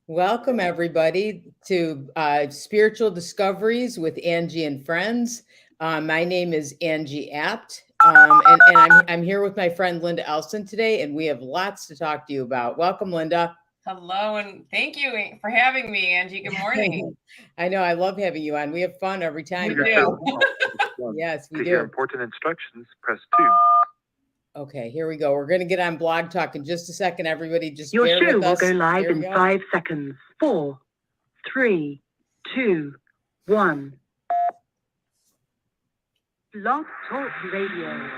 Welcome, everybody, to Spiritual Discoveries with Angie and Friends. My name is Angie Abt, and I'm here with my friend Linda Ellson today, and we have lots to talk to you about. Welcome, Linda. Hello, and thank you for having me, Angie. Good morning. I know, I love having you on. We have fun every time. We do. Yes, we To do. hear important instructions, press 2. Okay, here we go. We're going to get on Blog Talk in just a second, everybody. Just Your bear show with will us. go live Here we in go. 5 seconds. 4, 3, 2, 1. Blog Talk Radio.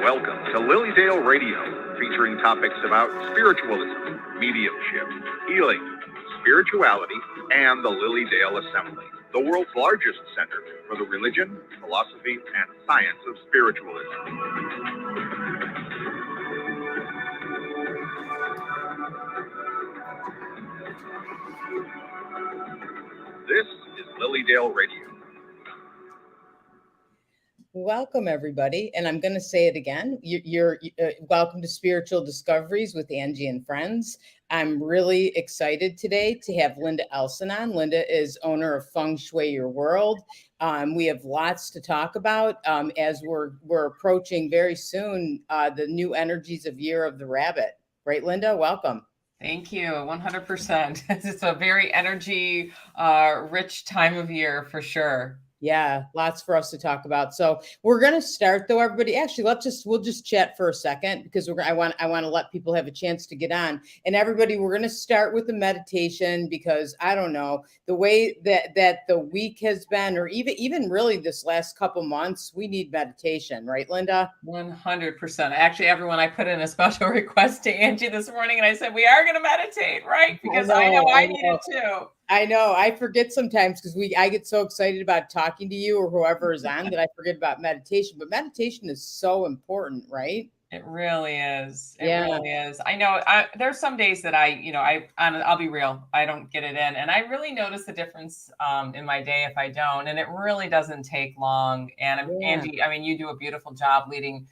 Welcome to Lily Dale Radio, featuring topics about spiritualism, mediumship, healing, spirituality, and the Lily Dale Assembly, the world's largest center for the religion, philosophy, and science of spiritualism. This is Lily Dale Radio. Welcome, everybody. And I'm going to say it again. You're welcome to Spiritual Discoveries with Angie and Friends. I'm really excited today to have Linda Ellson on. Linda is owner of Feng Shui Your World. We have lots to talk about as we're approaching very soon the new energies of Year of the Rabbit. Right, Linda? Welcome. Thank you, 100%. It's a very energy rich time of year for sure. Yeah, lots for us to talk about. So we're going to start, though, everybody. Actually, we'll just chat for a second because I want to let people have a chance to get on. And everybody, we're going to start with the meditation because I don't know the way that the week has been, or even really this last couple months, we need meditation, right, Linda? 100%. Actually, everyone, I put in a special request to Angie this morning, and I said we are going to meditate, right? Because I know I need it too. I know. I forget sometimes because I get so excited about talking to you or whoever is on that I forget about meditation. But meditation is so important, right? It really is. It Yeah. really is. I know there's some days that I'll be real. I don't get it in. And I really notice the difference in my day if I don't. And it really doesn't take long. And Angie, I mean, you do a beautiful job leading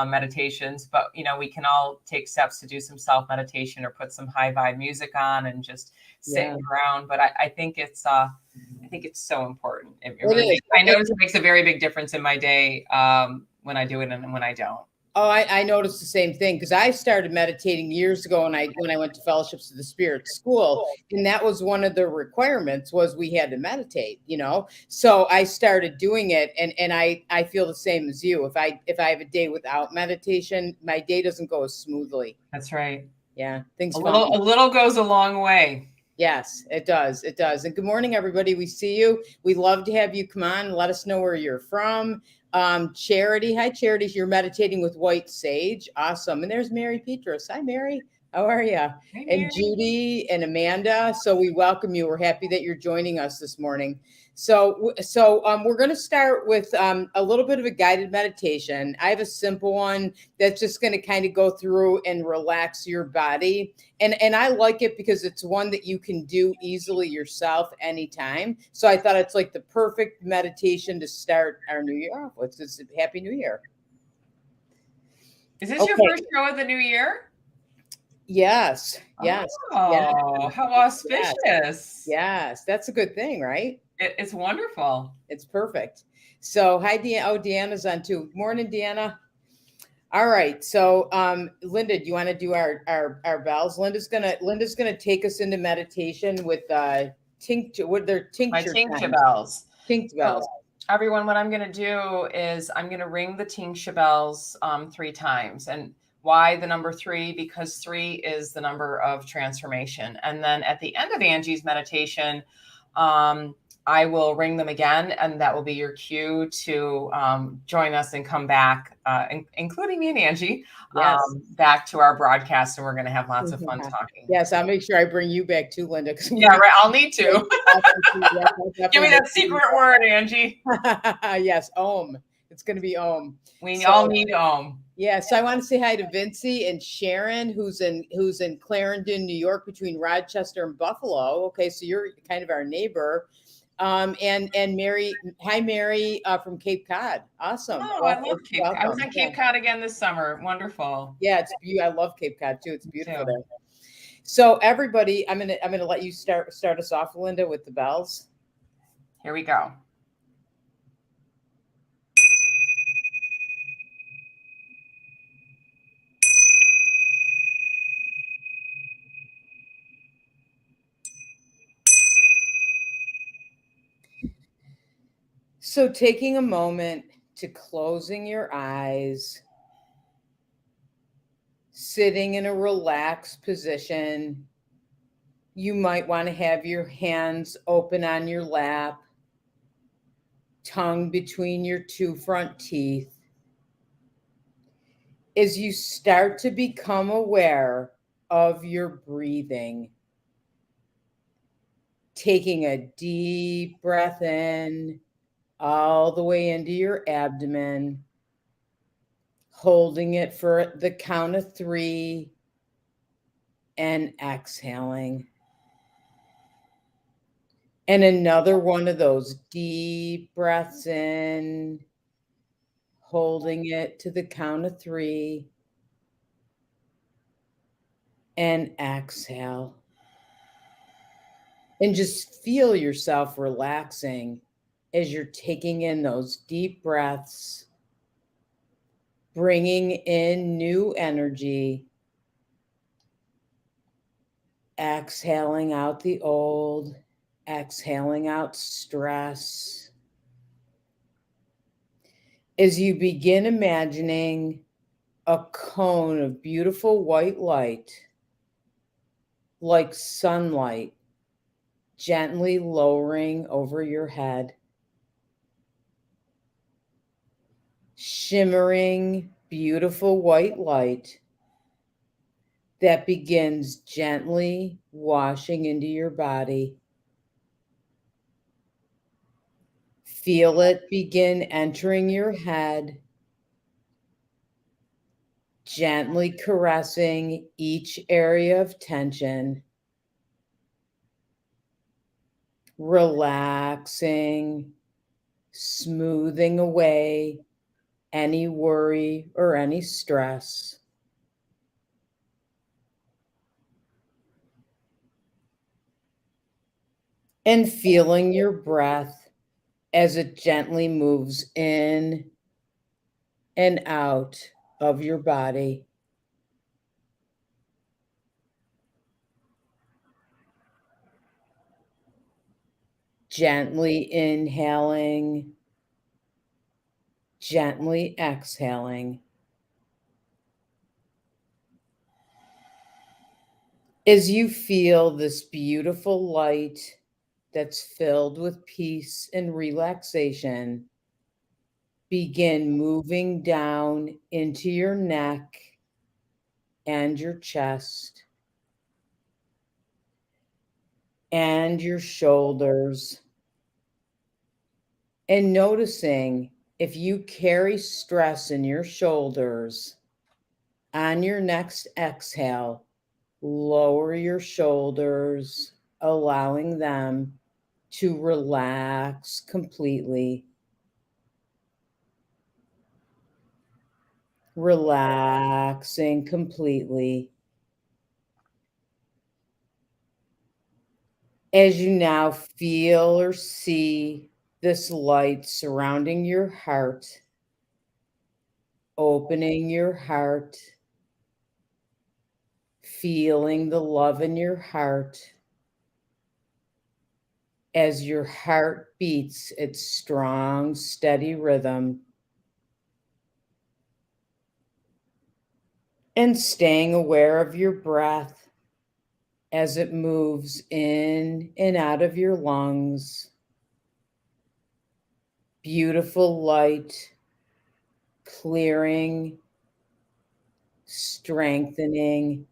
meditations, but we can all take steps to do some self-meditation or put some high vibe music on and just sit and ground. But I think it's so important. I notice it makes a very big difference in my day when I do it and when I don't. Oh, I noticed the same thing because I started meditating years ago when I went to Fellowships of the Spirit School, and that was one of the requirements was we had to meditate, So I started doing it, and I feel the same as you. If I have a day without meditation, my day doesn't go as smoothly. That's right. Yeah, a little goes a long way. Yes, it does. It does. And good morning, everybody. We see you. We love to have you come on and let us know where you're from. Charity. Hi, Charity. You're meditating with white sage. Awesome. And there's Mary Petros. Hi, Mary. How are you? Hi, and Judy and Amanda. So we welcome you. We're happy that you're joining us this morning. So we're going to start with a little bit of a guided meditation. I have a simple one that's just going to kind of go through and relax your body. And I like it because it's one that you can do easily yourself anytime. So I thought it's like the perfect meditation to start our new year off with. It's Happy New Year. Is this your first show of the new year? Yes. Oh, how auspicious. Yes. That's a good thing, right? It's wonderful. It's perfect. So hi, Deanna. Oh, Deanna's on too. Morning, Deanna. All right. So Linda, do you want to do our bells? Linda's gonna take us into meditation with tincture. What they're tincture. My tincture bells. Tincture bells. Everyone, what I'm gonna do is I'm gonna ring the tincture bells 3 times. And why the number 3? Because 3 is the number of transformation. And then at the end of Angie's meditation, I will ring them again, and that will be your cue to join us and come back, including me and Angie, back to our broadcast, and we're going to have lots of fun talking. Yes, I'll make sure I bring you back too, Linda. Yeah, right. I'll need to. Give me that secret word, Angie. Yes, Om. It's going to be Om. We all need Om. Yeah, so I want to say hi to Vincy and Sharon, who's in Clarendon, New York, between Rochester and Buffalo. Okay, so you're kind of our neighbor. And Mary, hi Mary, from Cape Cod. Awesome. Oh, I love Cape Cod. I was Welcome. on Cape Cod again this summer. Wonderful. Yeah, it's I love Cape Cod too. It's beautiful too. there. So everybody, I'm gonna let you start us off, Linda, with the bells. Here we go. So taking a moment to closing your eyes, sitting in a relaxed position. You might want to have your hands open on your lap, tongue between your two front teeth. As you start to become aware of your breathing, taking a deep breath in all the way into your abdomen, holding it for the count of 3, and exhaling. And another one of those deep breaths in, holding it to the count of 3, and exhale. And just feel yourself relaxing as you're taking in those deep breaths, bringing in new energy, exhaling out the old, exhaling out stress. As you begin imagining a cone of beautiful white light, like sunlight, gently lowering over your head, shimmering, beautiful white light that begins gently washing into your body. Feel it begin entering your head, gently caressing each area of tension, relaxing, smoothing away any worry or any stress. And feeling your breath as it gently moves in and out of your body. Gently inhaling, gently exhaling. As you feel this beautiful light that's filled with peace and relaxation, begin moving down into your neck and your chest and your shoulders, and noticing if you carry stress in your shoulders. On your next exhale, lower your shoulders, allowing them to relax completely. Relaxing completely. As you now feel or see this light surrounding your heart, opening your heart, feeling the love in your heart as your heart beats its strong, steady rhythm, and staying aware of your breath as it moves in and out of your lungs. Beautiful light, clearing, strengthening,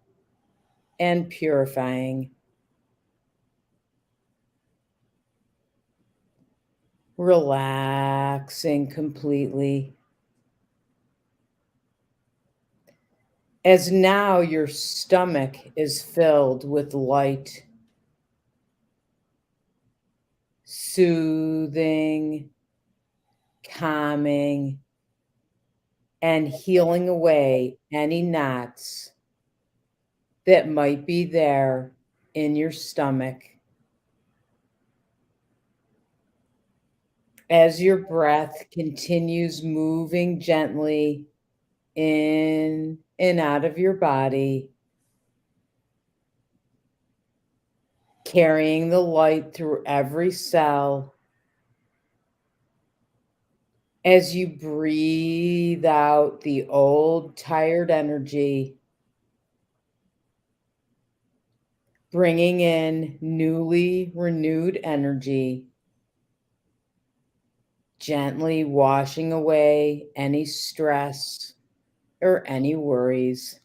and purifying. Relaxing completely. As now your stomach is filled with light, soothing, calming, and healing away any knots that might be there in your stomach. As your breath continues moving gently in and out of your body, carrying the light through every cell. As you breathe out the old, tired energy, bringing in newly renewed energy, gently washing away any stress or any worries.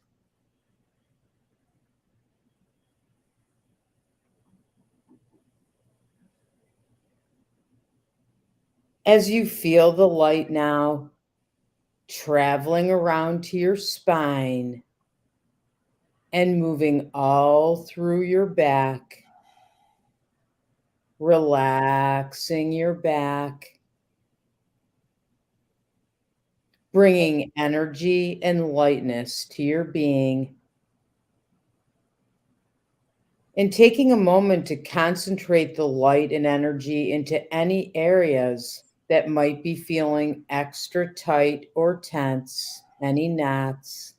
As you feel the light now traveling around to your spine and moving all through your back, relaxing your back, bringing energy and lightness to your being, and taking a moment to concentrate the light and energy into any areas that might be feeling extra tight or tense, any knots,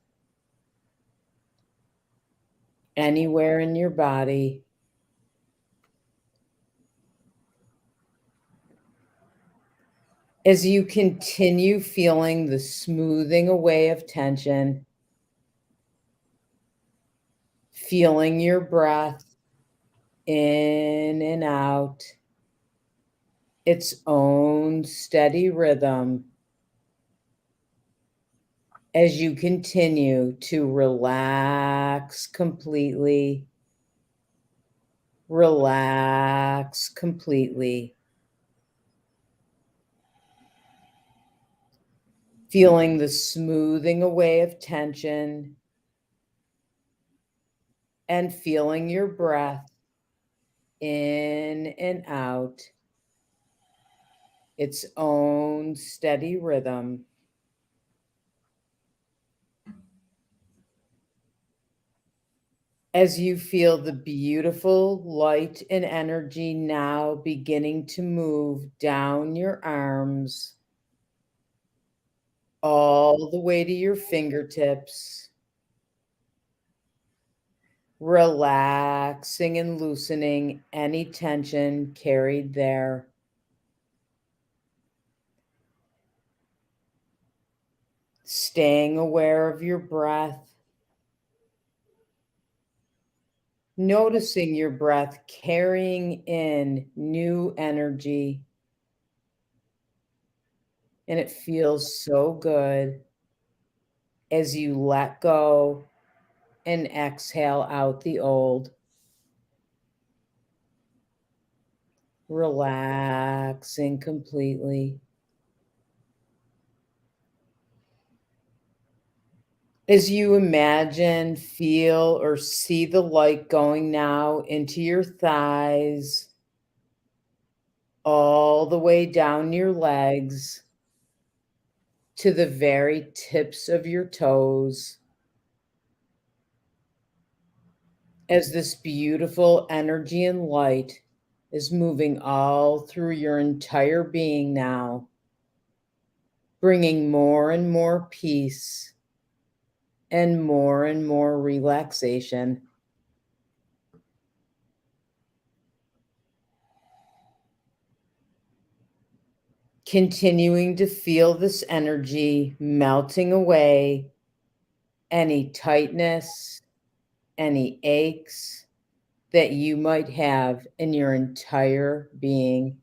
anywhere in your body. As you continue feeling the smoothing away of tension, feeling your breath in and out, its own steady rhythm, as you continue to relax completely, relax completely. Feeling the smoothing away of tension and feeling your breath in and out, its own steady rhythm. As you feel the beautiful light and energy now beginning to move down your arms, all the way to your fingertips, relaxing and loosening any tension carried there. Staying aware of your breath, noticing your breath carrying in new energy. And it feels so good as you let go and exhale out the old. Relaxing completely. As you imagine, feel, or see the light going now into your thighs, all the way down your legs to the very tips of your toes, as this beautiful energy and light is moving all through your entire being now, bringing more and more peace and more relaxation. Continuing to feel this energy melting away any tightness, any aches that you might have in your entire being.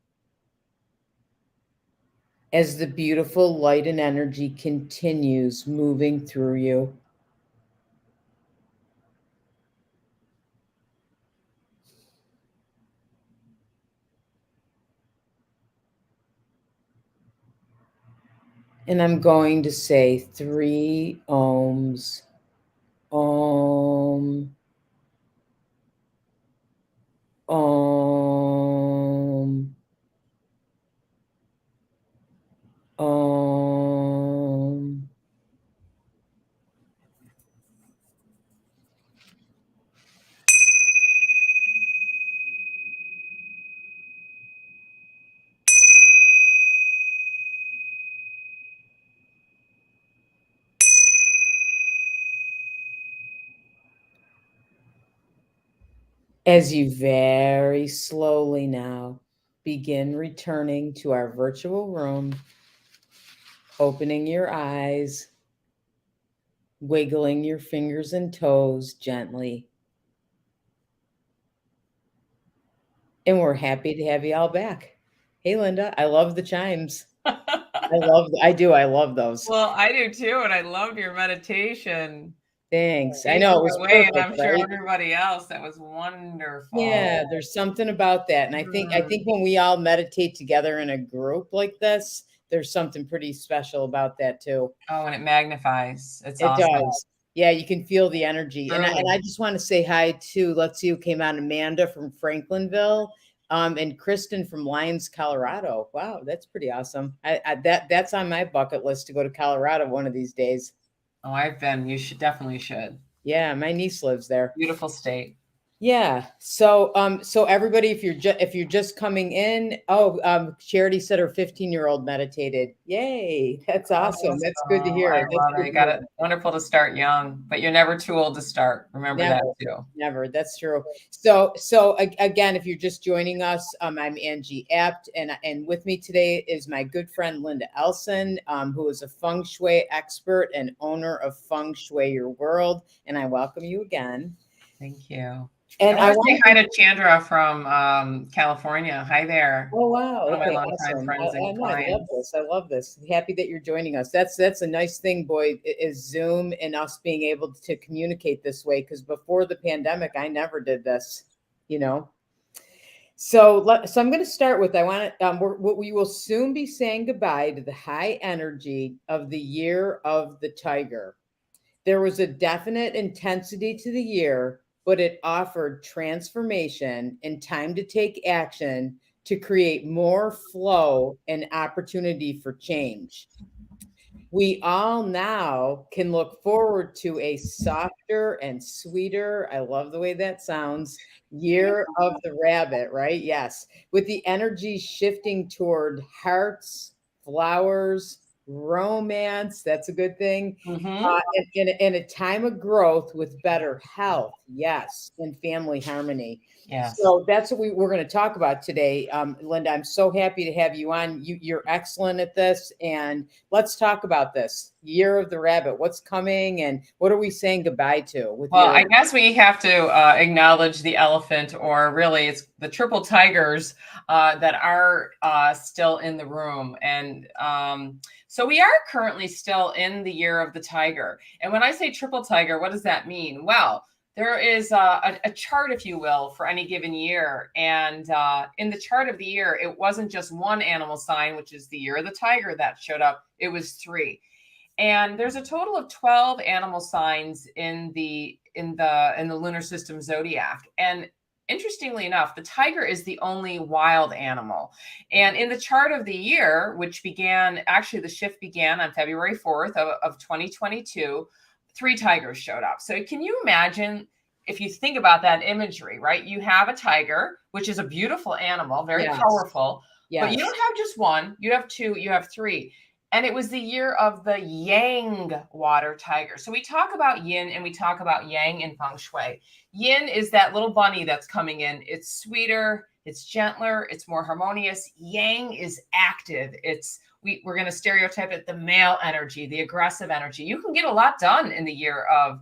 As the beautiful light and energy continues moving through you. And I'm going to say 3 ohms. Om. Om. As you very slowly now begin returning to our virtual room, opening your eyes, wiggling your fingers and toes gently. And we're happy to have you all back. Hey, Linda, I love the chimes. I love those. Well, I do too, and I loved your meditation. Thanks. I know it was Away, perfect, and I'm sure right? everybody else, that was wonderful. Yeah, there's something about that. And I think when we all meditate together in a group like this, there's something pretty special about that too. Oh, and it magnifies. It's It awesome. does. Yeah, you can feel the energy. And Truly. I just want to say hi to, let's see who came on, Amanda from Franklinville, and Kristen from Lyons, Colorado. Wow, that's pretty awesome. That's on my bucket list to go to Colorado one of these days. Oh, I've been. You definitely should. Yeah, my niece lives there. Beautiful state. Yeah. So everybody, if you're just coming in, Charity said her 15-year-old meditated. Yay. That's awesome. That's good to hear. I love it. You got it. Wonderful to start young, but you're never too old to start. Remember that too. Never. That's true. So again, if you're just joining us, I'm Angie Abt, and with me today is my good friend Linda Ellson, who is a Feng Shui expert and owner of Feng Shui Your World, and I welcome you again. Thank you. And I want to say hi to Chandra from California. Hi there. Oh, wow. One of my Okay, longtime awesome. friends and clients. I love this. Happy that you're joining us. That's a nice thing, boy, is Zoom and us being able to communicate this way. Because before the pandemic, I never did this, you know. So I'm going to start with, we will soon be saying goodbye to the high energy of the year of the tiger. There was a definite intensity to the year, but it offered transformation and time to take action to create more flow and opportunity for change. We all now can look forward to a softer and sweeter, I love the way that sounds, year of the rabbit, right? Yes. With the energy shifting toward hearts, flowers, romance, that's a good thing. In a time of growth with better health, yes, and family harmony. Yes. So that's what we're going to talk about today. Linda, I'm so happy to have you on. You're excellent at this, and let's talk about this year of the rabbit. What's coming, and what are we saying goodbye to? I guess we have to acknowledge the elephant, or really it's the triple tigers that are still in the room. And so we are currently still in the year of the tiger. And when I say triple tiger, what does that mean? Well, there is a chart, if you will, for any given year. And in the chart of the year, it wasn't just one animal sign, which is the year of the tiger, that showed up. It was 3. And there's a total of 12 animal signs in the lunar system zodiac. And interestingly enough, the tiger is the only wild animal. And in the chart of the year, which the shift began on February 4th of 2022, 3 tigers showed up. So can you imagine, if you think about that imagery, right? You have a tiger, which is a beautiful animal, very powerful, but you don't have just one, you have 2, you have 3. And it was the year of the yang water tiger. So we talk about yin and we talk about yang in Feng Shui. Yin is that little bunny that's coming in. It's sweeter, it's gentler, it's more harmonious. Yang is active. We're going to stereotype it, the male energy, the aggressive energy. You can get a lot done in the year of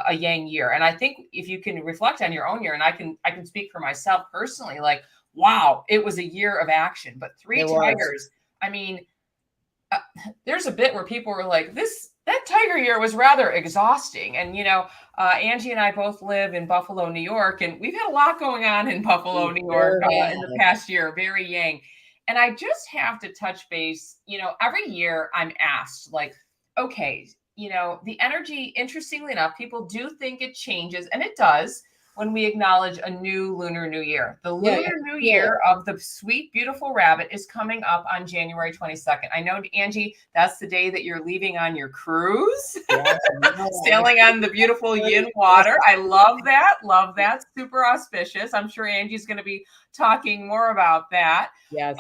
a yang year. And I think if you can reflect on your own year, and I can speak for myself personally, like, wow, it was a year of action. But 3 tigers, I mean, there's a bit where people were like, that tiger year was rather exhausting. And, Angie and I both live in Buffalo, New York, and we've had a lot going on in Buffalo, New York in the past year, very yang. And I just have to touch base, every year I'm asked, like, okay, the energy, interestingly enough, people do think it changes, and it does when we acknowledge a new lunar new year. The lunar new year of the sweet, beautiful rabbit is coming up on January 22nd. I know, Angie, that's the day that you're leaving on your cruise, sailing on the beautiful yin water. I love that. Love that. Super auspicious. I'm sure Angie's going to be talking more about that. Yes.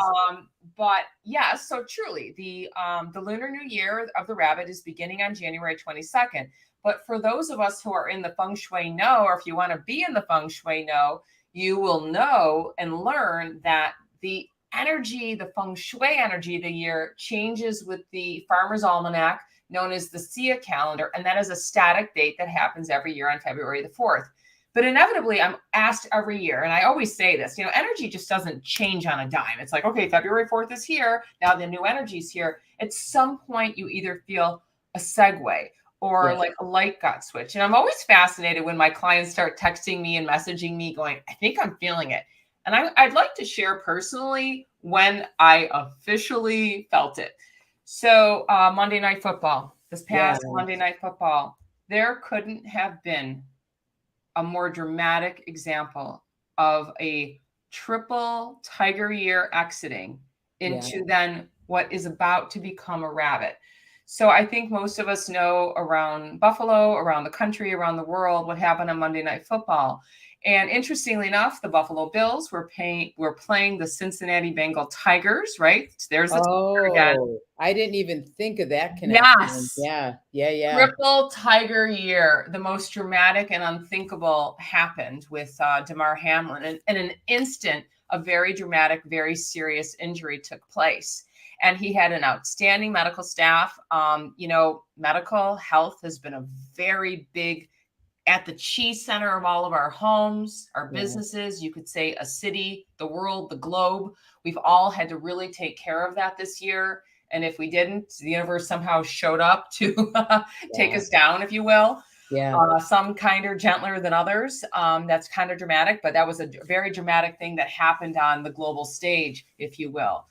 But yes, so truly the Lunar New Year of the Rabbit is beginning on January 22nd. But for those of us who are in the Feng Shui know, or if you want to be in the Feng Shui know, you will know and learn that the energy, the Feng Shui energy of the year changes with the Farmer's Almanac, known as the Sia calendar. And that is a static date that happens every year on February the 4th. But inevitably, I'm asked every year, and I always say this, energy just doesn't change on a dime. It's like, okay, February 4th is here. Now the new energy is here. At some point, you either feel a segue or like a light got switched. And I'm always fascinated when my clients start texting me and messaging me going, I think I'm feeling it. And I'd like to share personally when I officially felt it. So Monday Night Football, this past Monday Night Football, there couldn't have been a more dramatic example of a triple tiger year exiting into then what is about to become a rabbit. So I think most of us know around Buffalo, around the country, around the world, what happened on Monday Night Football. And interestingly enough, the Buffalo Bills were playing the Cincinnati Bengal Tigers, right? There's the tiger again. I didn't even think of that connection. Yes. Yeah. Triple Tiger year. The most dramatic and unthinkable happened with Damar Hamlin. And in an instant, a very dramatic, very serious injury took place. And he had an outstanding medical staff. Medical health has been a very big at the chi center of all of our homes, our businesses, you could say a city, the world, the globe. We've all had to really take care of that this year. And if we didn't, the universe somehow showed up to take us down, if you will. Some kinder, gentler than others. That's kind of dramatic, but that was a very dramatic thing that happened on the global stage, if you will.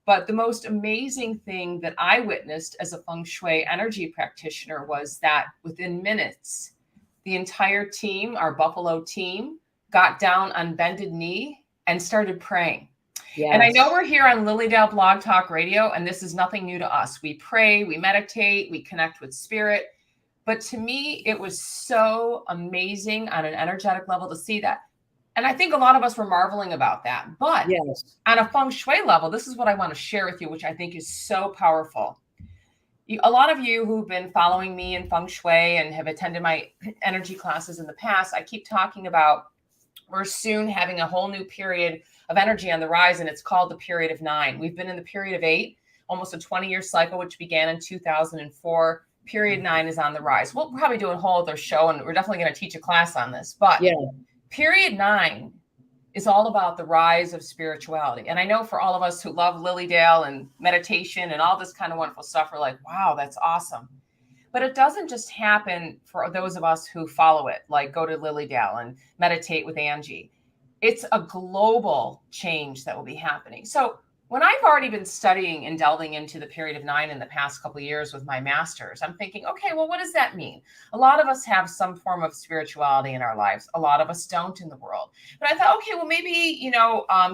But the most amazing thing that I witnessed as a Feng Shui energy practitioner was that within minutes, the entire team, our Buffalo team, got down on bended knee and started praying. And I know we're here on Lily Dale BlogTalk Radio, and this is nothing new to us. We pray, we meditate, we connect with spirit. But to me, it was so amazing on an energetic level to see that. And I think a lot of us were marveling about that. But on a Feng Shui level, this is what I want to share with you, which I think is so powerful. A lot of you who've been following me in Feng Shui and have attended my energy classes in the past, I keep talking about we're soon having a whole new period of energy on the rise, and it's called the period of 9. We've been in the period of 8, almost a 20-year cycle, which began in 2004. Period 9 is on the rise. We'll probably do a whole other show, and we're definitely going to teach a class on this. But period 9 is all about the rise of spirituality. And I know for all of us who love Lily Dale and meditation and all this kind of wonderful stuff, we're like, wow, that's awesome. But it doesn't just happen for those of us who follow it, like go to Lily Dale and meditate with Angie. It's a global change that will be happening. So when I've already been studying and delving into the period of 9 in the past couple of years with my masters, I'm thinking, okay, well, what does that mean? A lot of us have some form of spirituality in our lives. A lot of us don't in the world. But I thought, okay, well, maybe,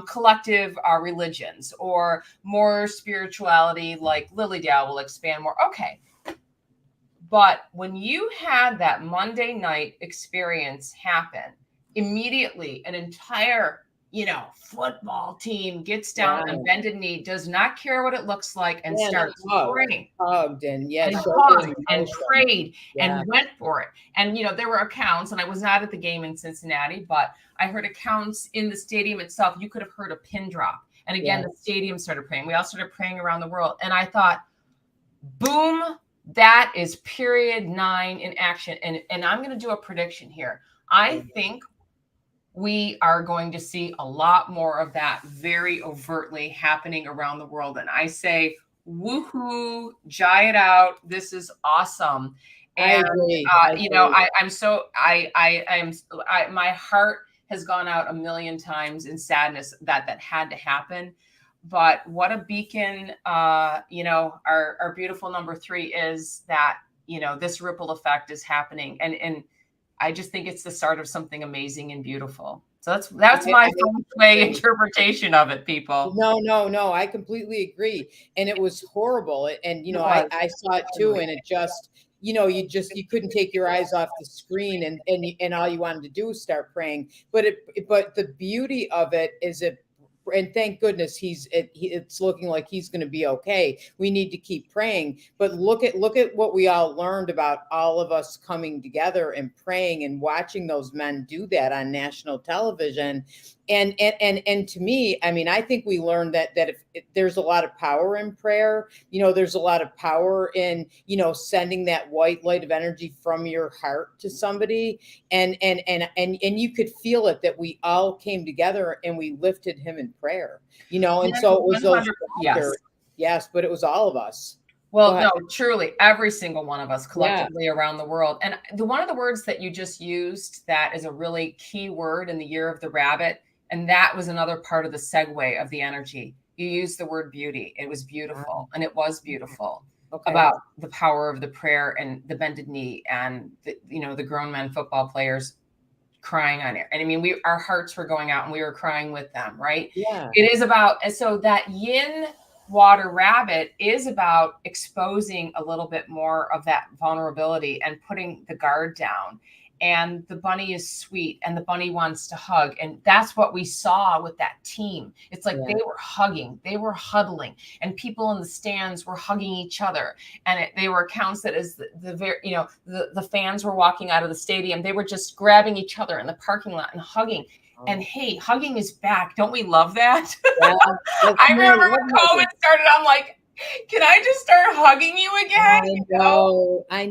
collective religions or more spirituality like Lily Dale will expand more. Okay. But when you had that Monday night experience happen, immediately an entire football team gets down on bended knee, does not care what it looks like, and starts praying. Hugged and prayed and went for it. And, there were accounts, and I was not at the game in Cincinnati, but I heard accounts in the stadium itself. You could have heard a pin drop. And again, the stadium started praying. We all started praying around the world. And I thought, boom, that is period 9 in action. And I'm going to do a prediction here. I think we are going to see a lot more of that very overtly happening around the world. And I say, woohoo, jai it out. This is awesome. And, my heart has gone out a million times in sadness that had to happen. But what a beacon, our beautiful number 3 is that, this ripple effect is happening. And I just think it's the start of something amazing and beautiful. So that's my way interpretation of it, people. No, I completely agree. And it was horrible. And, I saw it too. And it just, you couldn't take your eyes off the screen and all you wanted to do was start praying. But the beauty of it is it and thank goodness it's looking like he's going to be okay. We need to keep praying, but look at what we all learned about all of us coming together and praying and watching those men do that on national television. And to me, I mean, I think we learned that if there's a lot of power in prayer, there's a lot of power in, sending that white light of energy from your heart to somebody. And you could feel it, that we all came together and we lifted him in prayer, and so it was those, yes, but it was all of us. Well, no, truly, every single one of us collectively around the world. And one of the words that you just used that is a really key word in the year of the rabbit, and that was another part of the segue of the energy. You used the word beauty. It was beautiful, and it was beautiful. Okay. About the power of the prayer and the bended knee and the grown men football players crying on it. And I mean, our hearts were going out and we were crying with them, right? Yeah. It is about, and so that yin water rabbit is about exposing a little bit more of that vulnerability and putting the guard down. And the bunny is sweet and the bunny wants to hug. And that's what we saw with that team. It's like they were hugging, they were huddling, and people in the stands were hugging each other. And they were accounts that as the fans were walking out of the stadium, they were just grabbing each other in the parking lot and hugging. And hey, hugging is back. Don't we love that? Yeah, I remember when COVID started, I'm like, can I just start hugging you again? I know. I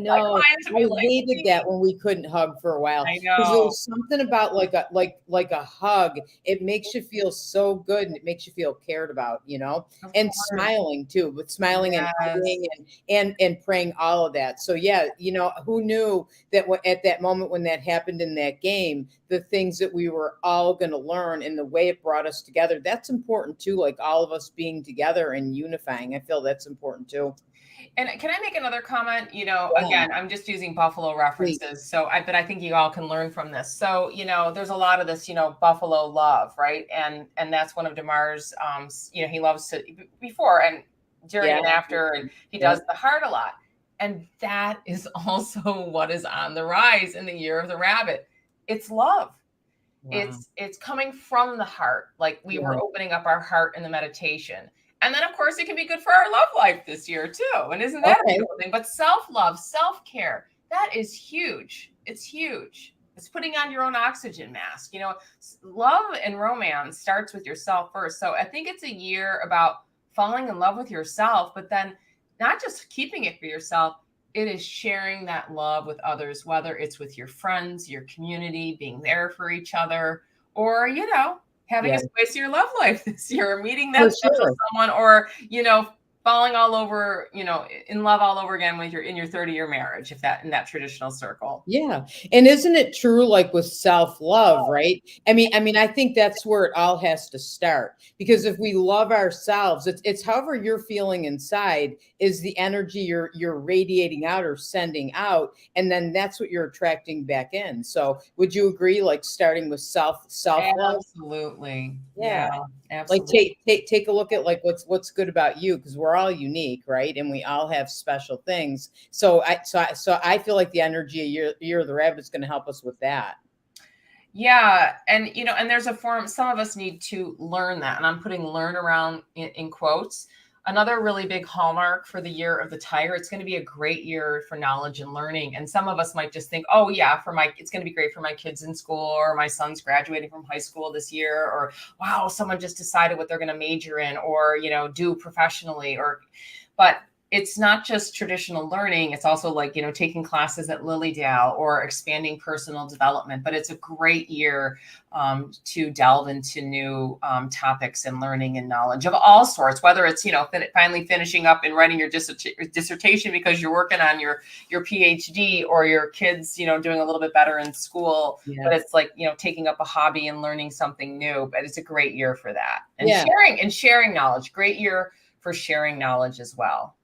hated that when we couldn't hug for a while. I know. Because there was something about like a hug. It makes you feel so good and it makes you feel cared about, and smiling too, but smiling and hugging and praying, all of that. So yeah, who knew that at that moment when that happened in that game, the things that we were all going to learn and the way it brought us together, that's important too. Like all of us being together and unifying. I feel that's important too. And can I make another comment? Again, I'm just using Buffalo references. Please. But I think you all can learn from this. So, there's a lot of this, Buffalo love, right? And that's one of DeMar's, he loves to before and during and after, and he does the heart a lot. And that is also what is on the rise in the year of the rabbit. It's love. Wow. It's coming from the heart. Like we were opening up our heart in the meditation. And then, of course, it can be good for our love life this year, too. And isn't that a beautiful thing? But self-love, self-care, that is huge. It's huge. It's putting on your own oxygen mask. Love and romance starts with yourself first. So I think it's a year about falling in love with yourself, but then not just keeping it for yourself. It is sharing that love with others, whether it's with your friends, your community, being there for each other, or, having a space in your love life this year, or meeting that special someone, or, falling all over, in love all over again when you're in your 30-year marriage, in that traditional circle. Yeah. And isn't it true, like with self-love, right? I mean, I think that's where it all has to start, because if we love ourselves, it's however you're feeling inside is the energy you're radiating out or sending out. And then that's what you're attracting back in. So would you agree, like starting with self-love? Absolutely. Yeah. Absolutely. Like take a look at like what's good about you, because we're all unique, right? And we all have special things. So I feel like the energy of year of the rabbit is going to help us with that. Yeah, and and there's a form. Some of us need to learn that, and I'm putting "learn" around in quotes. Another really big hallmark for the year of the tiger. It's going to be a great year for knowledge and learning. And some of us might just think, oh yeah, it's going to be great for my kids in school, or my son's graduating from high school this year, or wow, someone just decided what they're going to major in, or, do professionally, but it's not just traditional learning. It's also like, taking classes at Lily Dale or expanding personal development, but it's a great year to delve into new topics and learning and knowledge of all sorts, whether it's, finally finishing up and writing your dissertation because you're working on your PhD, or your kids, doing a little bit better in school, but it's like, taking up a hobby and learning something new, but it's a great year for that. And sharing knowledge, great year for sharing knowledge as well.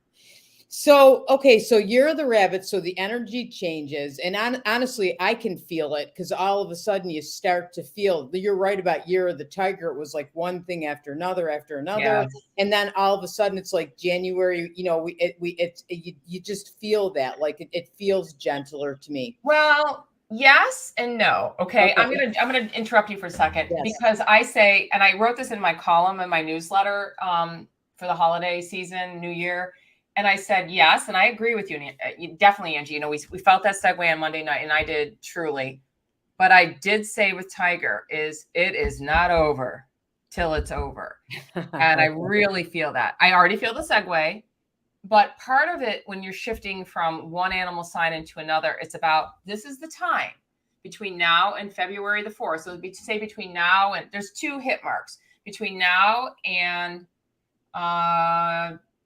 So, okay, so year of the rabbit, so the energy changes, and honestly, I can feel it, because all of a sudden you start to feel, you're right about year of the tiger. It was like one thing after another, and then all of a sudden it's like January, you just feel that, like it feels gentler to me. Well, Yes and no. Okay. I'm gonna interrupt you for a second because I say, and I wrote this in my column in my newsletter for the holiday season, New Year. And I said, yes. And I agree with you. Definitely, Angie. You know, we felt that segue on Monday night, and I did truly. But I did say with Tiger it is not over till it's over. And I really feel that. I already feel the segue. But part of it, when you're shifting from one animal sign into another, it's about, this is the time between now and February the 4th. So say between now and, there's 2 hit marks between now and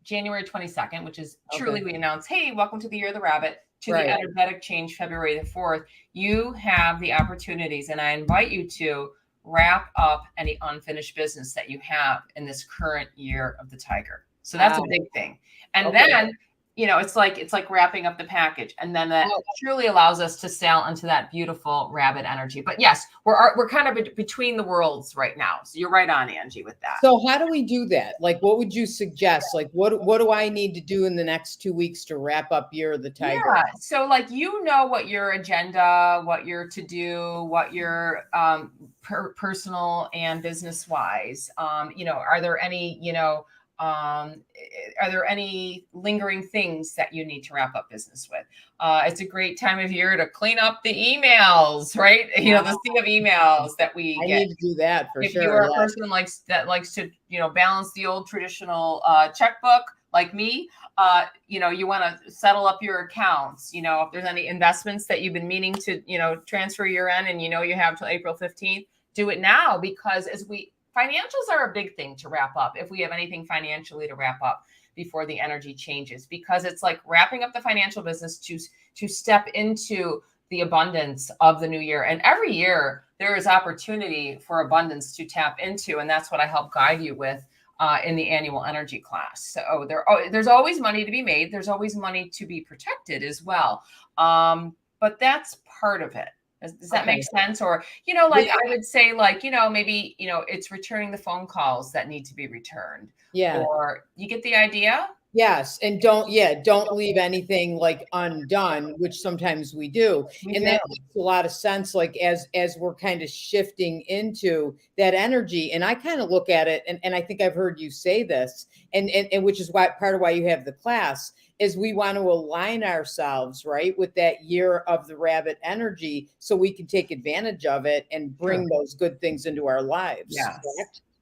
January 22nd, which is truly, we announce, hey, welcome to the year of the rabbit, to the energetic change February the 4th. You have the opportunities, and I invite you to wrap up any unfinished business that you have in this current year of the Tiger. So that's a big thing. And then, you know, it's like wrapping up the package. And then that truly allows us to sail into that beautiful rabbit energy. But yes, we're kind of between the worlds right now. So you're right on, Angie, with that. So how do we do that? Like, what would you suggest? Like, what do I need to do in the next 2 weeks to wrap up Year of the Tiger? Yeah. So like, you know, what your agenda, what you're to do, what your personal and business wise, you know, are there any, you know, are there any lingering things that you need to wrap up business with? It's a great time of year to clean up the emails, right? You know, the sea of emails that we get. I need to do that for sure. If you're a person that likes to, you know, balance the old traditional checkbook like me, you know, you want to settle up your accounts. You know, if there's any investments that you've been meaning to, you know, transfer year end, and you know you have till April 15th, do it now, because financials are a big thing to wrap up if we have anything financially to wrap up before the energy changes, because it's like wrapping up the financial business to step into the abundance of the new year. And every year there is opportunity for abundance to tap into. And that's what I help guide you with in the annual energy class. So there's always money to be made. There's always money to be protected as well. But that's part of it. Does that make sense? Or, you know, like I would say, like, you know, maybe, you know, it's returning the phone calls that need to be returned. Yeah. Or you get the idea? Yes. And don't leave anything like undone, which sometimes we do. And that makes a lot of sense, like as we're kind of shifting into that energy. And I kind of look at it, and I think I've heard you say this, and which is why part of why you have the class, is we want to align ourselves, right, with that year of the rabbit energy, so we can take advantage of it and bring those good things into our lives. Yeah,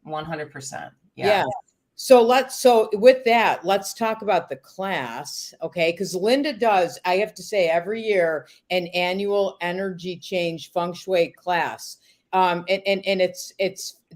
100%. Yeah. So with that, let's talk about the class, okay? Because Linda does, I have to say, every year an annual energy change Feng Shui class. And it's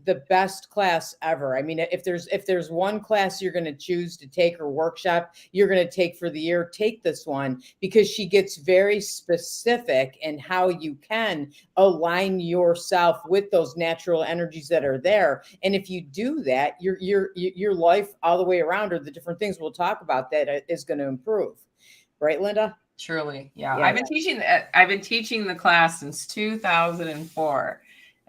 the best class ever. I mean, if there's one class you're going to choose to take, or workshop you're going to take for the year, take this one, because she gets very specific in how you can align yourself with those natural energies that are there. And if you do that, your life all the way around, or the different things we'll talk about, that is going to improve. Right, Linda? Truly. Yeah. I've been teaching the class since 2004.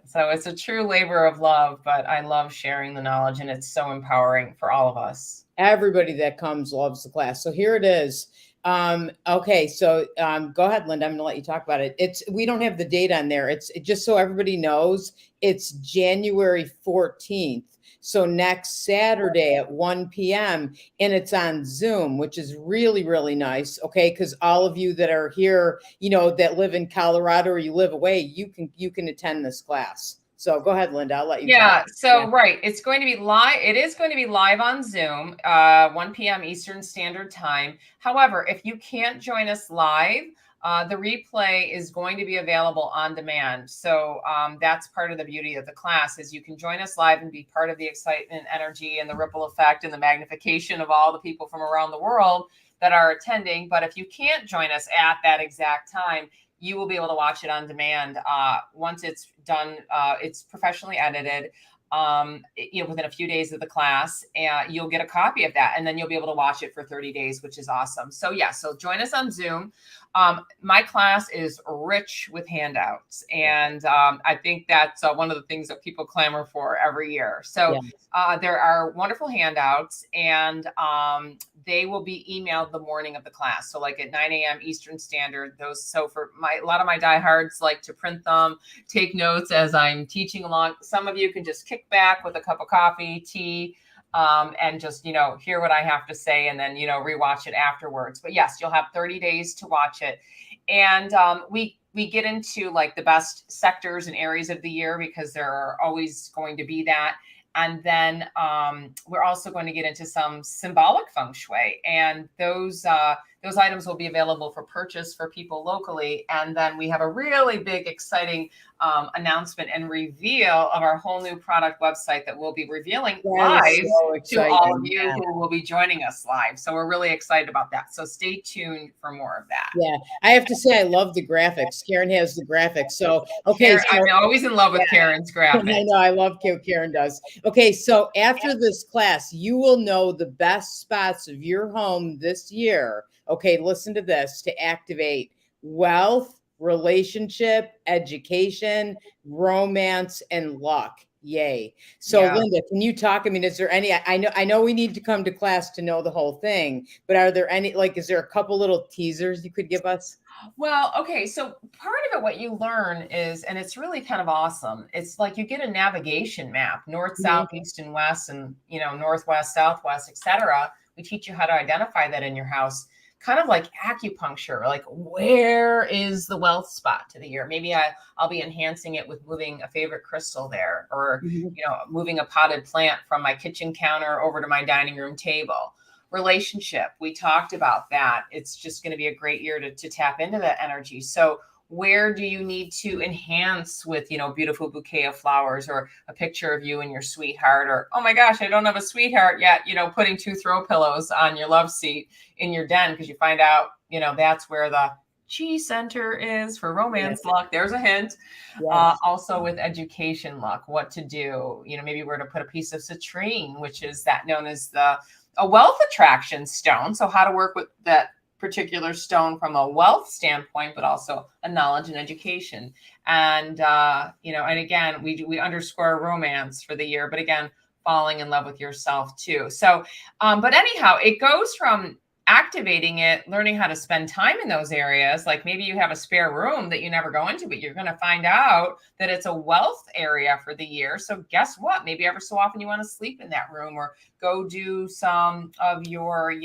So it's a true labor of love, but I love sharing the knowledge, and it's so empowering for all of us. Everybody that comes loves the class. So here it is. Okay. So go ahead, Linda. I'm going to let you talk about it. We don't have the date on there. It's just so everybody knows, it's January 14th. So next Saturday at 1 p.m. and it's on Zoom, which is really, really nice. Okay. Because all of you that are here, you know, that live in Colorado, or you live away, you can attend this class. So go ahead, Linda. I'll let you. Yeah. So right. It's going to be live. It is going to be live on Zoom, 1 p.m. Eastern Standard Time. However, if you can't join us live, the replay is going to be available on demand. So that's part of the beauty of the class, is you can join us live and be part of the excitement, energy, and the ripple effect, and the magnification of all the people from around the world that are attending. But if you can't join us at that exact time, you will be able to watch it on demand. Once it's done, it's professionally edited. You know, within a few days of the class, and you'll get a copy of that, and then you'll be able to watch it for 30 days, which is awesome. So yeah, so join us on Zoom. My class is rich with handouts, and I think that's one of the things that people clamor for every year. So there are wonderful handouts, and they will be emailed the morning of the class. So like at 9 a.m. Eastern Standard, so for a lot of my diehards like to print them, take notes as I'm teaching along. Some of you can just kick back with a cup of coffee, tea, and just, hear what I have to say, and then, rewatch it afterwards. But yes, you'll have 30 days to watch it. And we get into like the best sectors and areas of the year, because there are always going to be that. And then we're also going to get into some symbolic feng shui, and those items will be available for purchase for people locally. And then we have a really big, exciting announcement and reveal of our whole new product website that we'll be revealing live to all of you who will be joining us live. So we're really excited about that. So stay tuned for more of that. Yeah, I have to say, I love the graphics. Karen has the graphics. So, okay. I'm always in love with Karen's graphics. I know, I love what Karen does. Okay, so after this class, you will know the best spots of your home this year. Okay, listen to this, to activate wealth, relationship, education, romance, and luck. Yay. So Linda, can you talk? I mean, is there any, I know we need to come to class to know the whole thing, but are there any, is there a couple little teasers you could give us? Well, okay. So part of it, what you learn is, and it's really kind of awesome. It's like you get a navigation map, north, south, east, and west, and, northwest, southwest, etc. We teach you how to identify that in your house, kind of like acupuncture, like where is the wealth spot to the year? Maybe I'll be enhancing it with moving a favorite crystal there, or, moving a potted plant from my kitchen counter over to my dining room table. Relationship, we talked about that. It's just going to be a great year to tap into that energy. So where do you need to enhance with, beautiful bouquet of flowers, or a picture of you and your sweetheart, or, oh my gosh, I don't have a sweetheart yet, putting 2 throw pillows on your love seat in your den, because you find out, that's where the chi center is for romance luck. There's a hint. Also with education luck, what to do, maybe where to put a piece of citrine, which is that known as a wealth attraction stone. So how to work with that particular stone from a wealth standpoint, but also a knowledge and education. And, and again, we underscore romance for the year, but again, falling in love with yourself too. So, but anyhow, it goes from activating it, learning how to spend time in those areas. Like maybe you have a spare room that you never go into, but you're going to find out that it's a wealth area for the year. So guess what? Maybe ever so often you want to sleep in that room, or go do some of your,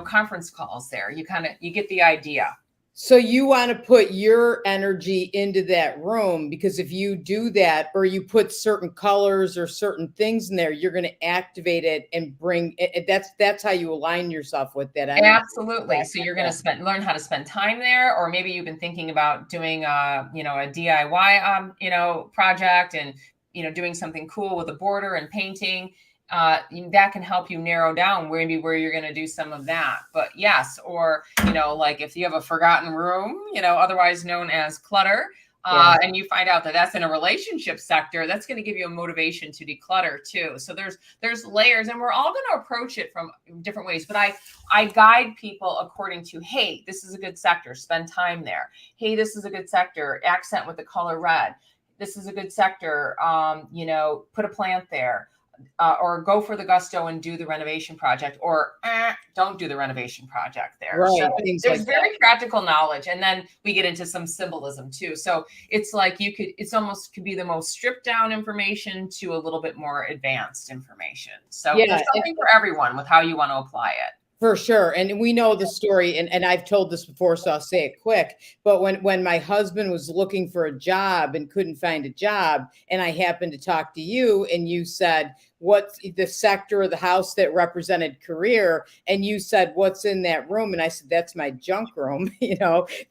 conference calls there. You get the idea. So you want to put your energy into that room, because if you do that, or you put certain colors or certain things in there, you're going to activate it and bring it. That's how you align yourself with that energy. Absolutely. So you're going to learn how to spend time there, or maybe you've been thinking about doing a DIY, project, and, doing something cool with a border and painting. That can help you narrow down where you're going to do some of that. But yes, or, like if you have a forgotten room, otherwise known as clutter, and you find out that that's in a relationship sector, that's going to give you a motivation to declutter too. So there's layers, and we're all going to approach it from different ways. But I guide people according to, hey, this is a good sector, spend time there. Hey, this is a good sector, accent with the color red. This is a good sector, put a plant there. Or go for the gusto and do the renovation project, or don't do the renovation project there. Right. So there's very practical knowledge. And then we get into some symbolism too. So it's like it's almost could be the most stripped down information to a little bit more advanced information. So there's something for everyone with how you want to apply it. For sure. And we know the story, and I've told this before, so I'll say it quick. But when my husband was looking for a job and couldn't find a job, and I happened to talk to you, and you said, what's the sector of the house that represented career? And you said, what's in that room? And I said, that's my junk room.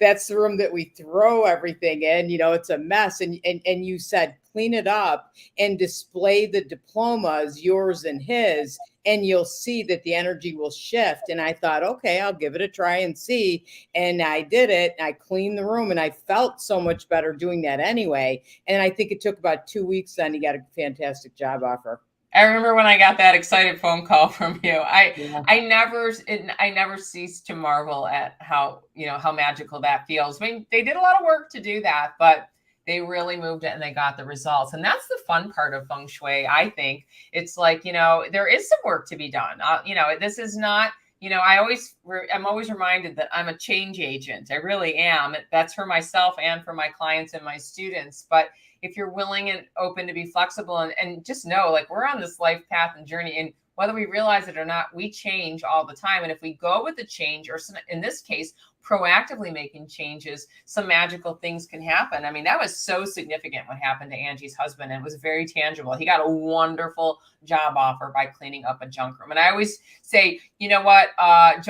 That's the room that we throw everything in. It's a mess. And you said, clean it up and display the diplomas, yours and his, and you'll see that the energy will shift. And I thought, okay, I'll give it a try and see. And I did it. I cleaned the room, and I felt so much better doing that anyway. And I think it took about 2 weeks. Then he got a fantastic job offer. I remember when I got that excited phone call from you. Yeah. I never cease to marvel at how, how magical that feels. I mean, they did a lot of work to do that, but they really moved it and they got the results. And that's the fun part of Feng Shui, I think. It's like, there is some work to be done. This is not, I'm always reminded that I'm a change agent. I really am. That's for myself and for my clients and my students. But if you're willing and open to be flexible and just know, like, we're on this life path and journey, and whether we realize it or not, we change all the time. And if we go with the change, or in this case, proactively making changes, some magical things can happen. I mean, that was so significant what happened to Angie's husband. And it was very tangible. He got a wonderful job offer by cleaning up a junk room. And I always say, you know what,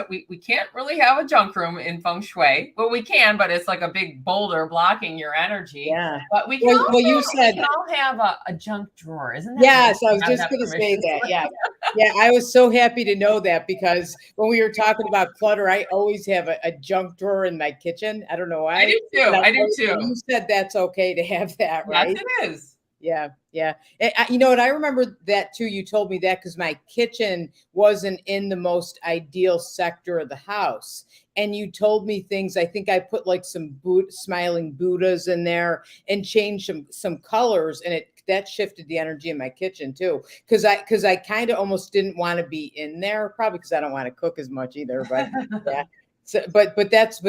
we can't really have a junk room in Feng Shui. Well, we can, but it's like a big boulder blocking your energy. Yeah. But we can, you said we can all have a junk drawer, isn't that? Yes, I was just going to say that. Yeah. Yeah, I was so happy to know that, because when we were talking about clutter, I always have a junk drawer in my kitchen. I don't know why. I do too. I do too. You said that's okay to have that, right? Yes, it is. Yeah. Yeah. And I remember that too. You told me that because my kitchen wasn't in the most ideal sector of the house. And you told me things. I think I put like some smiling Buddhas in there and changed some colors, and that shifted the energy in my kitchen too. Because I kind of almost didn't want to be in there, probably because I don't want to cook as much either. But yeah. So, but that's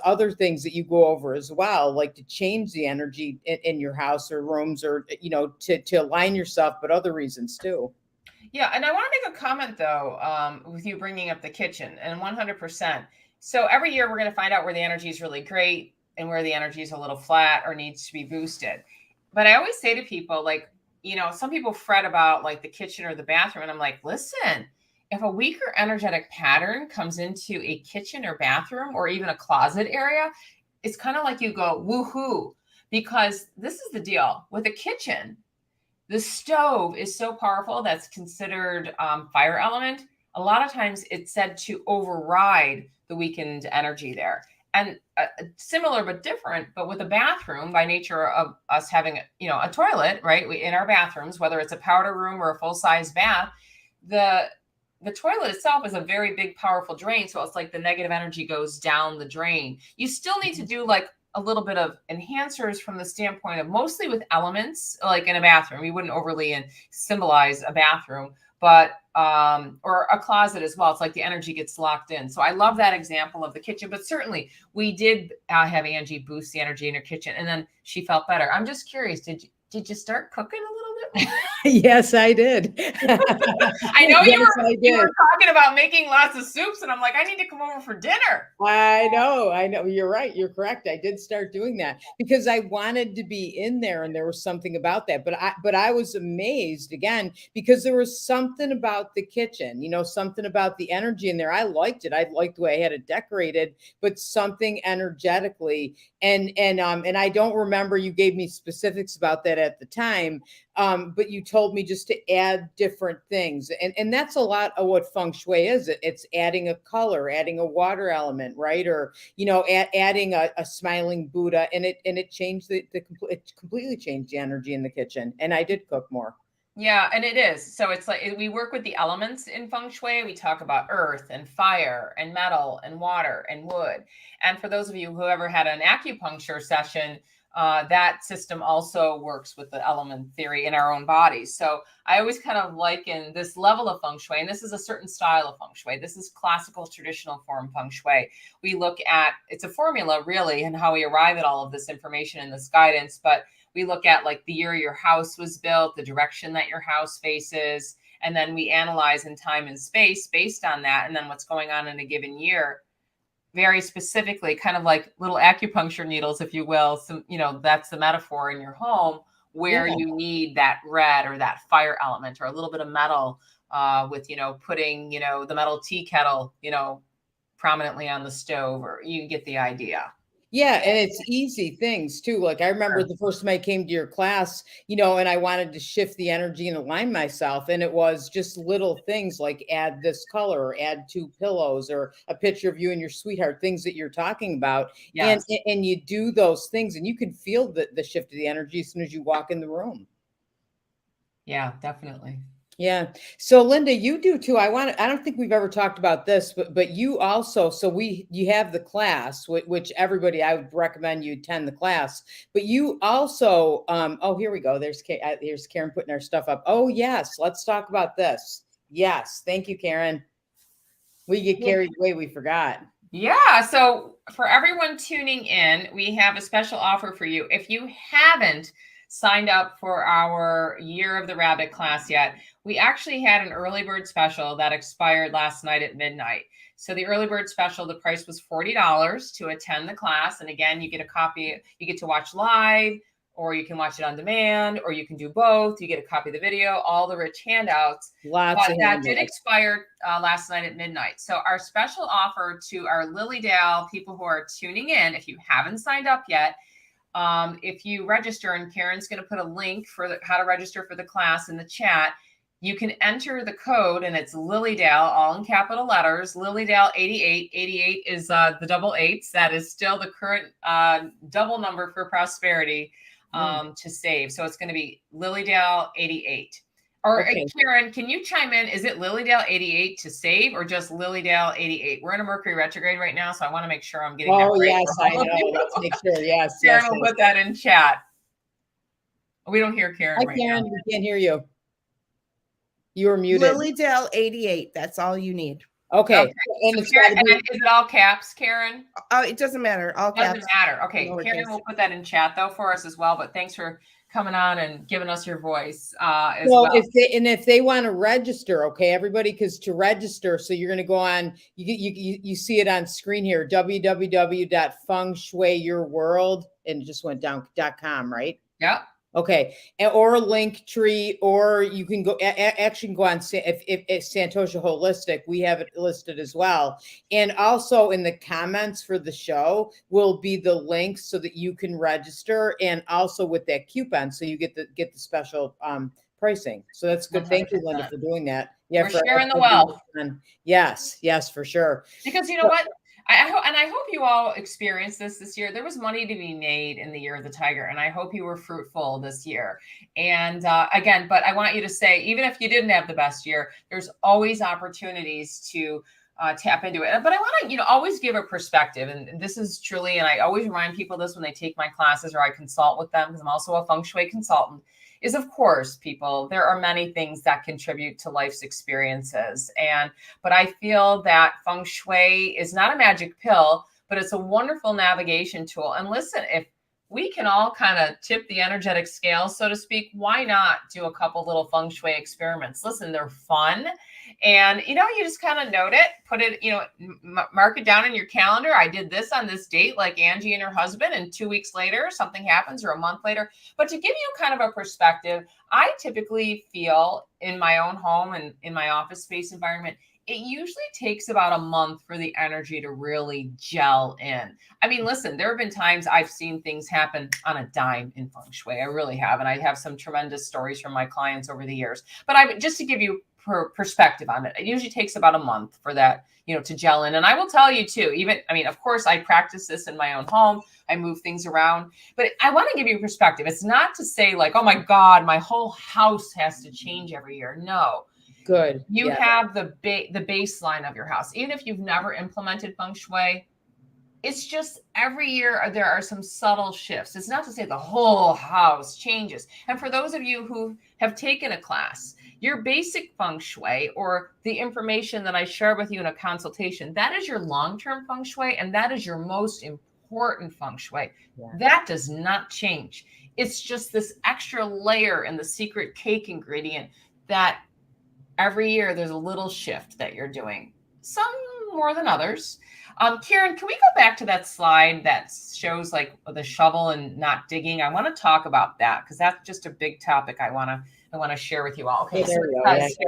other things that you go over as well, like to change the energy in your house or rooms, or to align yourself, but other reasons too. Yeah, and I want to make a comment though, with you bringing up the kitchen, and 100%. So every year we're going to find out where the energy is really great and where the energy is a little flat or needs to be boosted. But I always say to people, like, some people fret about like the kitchen or the bathroom, and I'm like, listen. If a weaker energetic pattern comes into a kitchen or bathroom or even a closet area, it's kind of like you go, woohoo, because this is the deal with a kitchen. The stove is so powerful, that's considered fire element. A lot of times it's said to override the weakened energy there. And similar but different, but with a bathroom, by nature of us having a toilet, right, in our bathrooms, whether it's a powder room or a full-size bath, the toilet itself is a very big, powerful drain. So it's like the negative energy goes down the drain. You still need to do like a little bit of enhancers from the standpoint of mostly with elements, like in a bathroom. You wouldn't overly symbolize a bathroom, but or a closet as well. It's like the energy gets locked in. So I love that example of the kitchen. But certainly we did have Angie boost the energy in her kitchen, and then she felt better. I'm just curious, did you start cooking a little bit? Yes, I did. I know you were talking about making lots of soups, and I'm like, I need to come over for dinner. I know. You're right. You're correct. I did start doing that because I wanted to be in there, and there was something about that. But I was amazed again because there was something about the kitchen, something about the energy in there. I liked it. I liked the way I had it decorated, but something energetically. And I don't remember, you gave me specifics about that at the time. But you told me just to add different things. And that's a lot of what Feng Shui is. It's adding a color, adding a water element, right? Or, adding a smiling Buddha, and it changed it completely changed the energy in the kitchen. And I did cook more. Yeah, and it is. So it's like we work with the elements in Feng Shui. We talk about earth and fire and metal and water and wood. And for those of you who ever had an acupuncture session, that system also works with the element theory in our own bodies. So I always kind of liken this level of Feng Shui, and this is a certain style of Feng Shui. This is classical traditional form Feng Shui. We look at, it's a formula really, and how we arrive at all of this information and this guidance, but we look at like the year your house was built, the direction that your house faces, and then we analyze in time and space based on that, and then what's going on in a given year. Very specifically, kind of like little acupuncture needles, if you will. So, that's the metaphor in your home where you need that red or that fire element or a little bit of metal with, putting, the metal tea kettle, prominently on the stove, or you get the idea. Yeah. And it's easy things too. Like I remember the first time I came to your class, and I wanted to shift the energy and align myself. And it was just little things like add this color, or add 2 pillows, or a picture of you and your sweetheart, things that you're talking about. Yes. And you do those things and you can feel the shift of the energy as soon as you walk in the room. Yeah, definitely. Yeah. So Linda, you do too. I don't think we've ever talked about this, but you also, you have the class, which everybody, I would recommend you attend the class, but you also, oh, here we go. Here's Karen putting our stuff up. Oh yes. Let's talk about this. Yes. Thank you, Karen. We get carried away. We forgot. Yeah. So for everyone tuning in, we have a special offer for you. If you haven't signed up for our Year of the Rabbit class yet, we actually had an early bird special that expired last night at midnight. So the early bird special, the price was $40 to attend the class. And again, you get a copy, you get to watch live, or you can watch it on demand, or you can do both. You get a copy of the video, all the rich handouts. Lots of that handouts. did expire last night at midnight. So our special offer to our Lily Dale people who are tuning in, if you haven't signed up yet, if you register, and Karen's going to put a link for how to register for the class in the chat, you can enter the code, and it's Lily Dale, all in capital letters, Lily Dale 88. 88 is the double eights. That is still the current double number for prosperity to save. So it's going to be Lily Dale 88. Or Okay. Karen, can you chime in? Is it Lily Dale 88 to save, or just Lily Dale 88? We're in a Mercury retrograde right now, so I want to make sure I'm getting that right. Oh yes, for I all of know. you. Let's make sure. Yes. Karen Yes. will put that in chat. We don't hear Karen Hi, right Karen. now. We can't hear you. You were muted. Lily Dale 88. That's all you need. Okay. Okay. And So it's Karen, gotta be- and is it all caps, Karen? Oh, it doesn't matter. All caps. Doesn't matter. Okay, lowercase. Karen will put that in chat though for us as well. But thanks for coming on and giving us your voice as So well. if they want to register, okay, everybody, because to register, so you're going to go on, you see it on screen here, www.fengshuiyourworld, and it just went down .com, right? Yeah. Okay, or Linktree, or you can go actually go on if Santosha Holistic, we have it listed as well, and also in the comments for the show will be the links so that you can register, and also with that coupon, so you get the special pricing. So that's good. Thank you, Linda, for doing that. Yeah, We're sharing the wealth. Yes, for sure. Because you know what? I hope you all experienced this year. There was money to be made in the Year of the Tiger, and I hope you were fruitful this year. And again, but I want you to say, even if you didn't have the best year, there's always opportunities to tap into it. But I want to, always give a perspective. And this is truly, and I always remind people this when they take my classes or I consult with them, because I'm also a Feng Shui consultant, is of course, people, there are many things that contribute to life's experiences. But I feel that Feng Shui is not a magic pill, but it's a wonderful navigation tool. And listen, if we can all kind of tip the energetic scale, so to speak, why not do a couple little Feng Shui experiments? Listen, they're fun. And, you just kind of note it, put it, mark it down in your calendar. I did this on this date, like Angie and her husband, and 2 weeks later, something happens, or a month later. But to give you kind of a perspective, I typically feel in my own home and in my office space environment, it usually takes about a month for the energy to really gel in. I mean, listen, there have been times I've seen things happen on a dime in Feng Shui. I really have. And I have some tremendous stories from my clients over the years. But just to give you perspective on it, it usually takes about a month for that, to gel in. And I will tell you too, of course, I practice this in my own home. I move things around, but I want to give you perspective. It's not to say like, oh my God, my whole house has to change every year. No. Good. You have the baseline of your house. Even if you've never implemented Feng Shui, it's just every year there are some subtle shifts. It's not to say the whole house changes. And for those of you who have taken a class, your basic Feng Shui, or the information that I share with you in a consultation, that is your long-term Feng Shui, and that is your most important Feng Shui. Yeah. That does not change. It's just this extra layer in the secret cake ingredient that every year there's a little shift that you're doing, some more than others. Karen, can we go back to that slide that shows like the shovel and not digging? I want to talk about that because that's just a big topic I want to share with you all. Okay, so here,